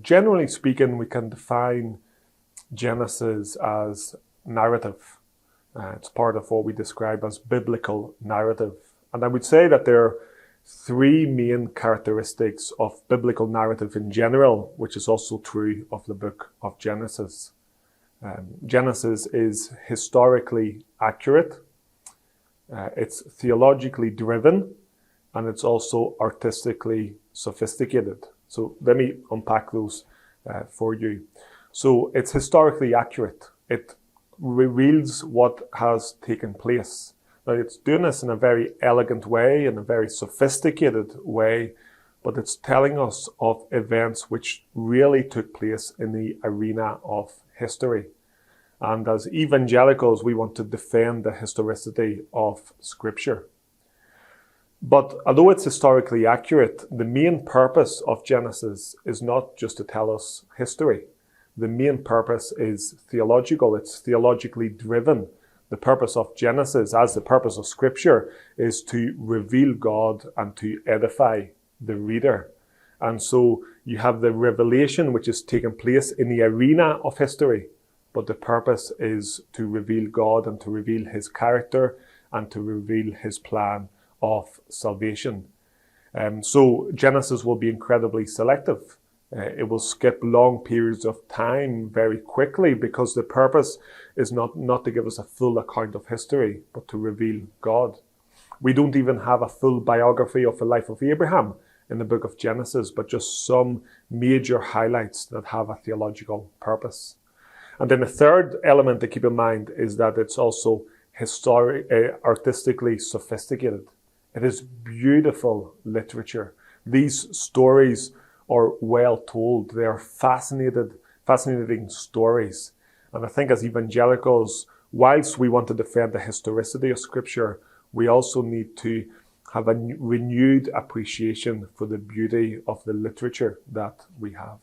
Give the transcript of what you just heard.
generally speaking, we can define Genesis as narrative. It's part of what we describe as biblical narrative. And I would say that there are three main characteristics of biblical narrative in general, which is also true of the book of Genesis. Genesis is historically accurate, it's theologically driven, and it's also artistically sophisticated. So let me unpack those for you. So it's historically accurate. It reveals what has taken place. Now, it's doing this in a very elegant way, in a very sophisticated way, but it's telling us of events which really took place in the arena of history. And as evangelicals, we want to defend the historicity of Scripture. But although it's historically accurate, the main purpose of Genesis is not just to tell us history. The main purpose is theological. It's theologically driven. The purpose of Genesis, as the purpose of Scripture, is to reveal God and to edify the reader. And so you have the revelation which is taking place in the arena of history, but the purpose is to reveal God and to reveal His character and to reveal His plan of salvation. So Genesis will be incredibly selective. It will skip long periods of time very quickly because the purpose is not to give us a full account of history, but to reveal God. We don't even have a full biography of the life of Abraham in the book of Genesis, but just some major highlights that have a theological purpose. And then the third element to keep in mind is that it's also artistically sophisticated. It is beautiful literature. These stories are well told. They are fascinating stories. And I think as evangelicals, whilst we want to defend the historicity of Scripture, we also need to have a renewed appreciation for the beauty of the literature that we have.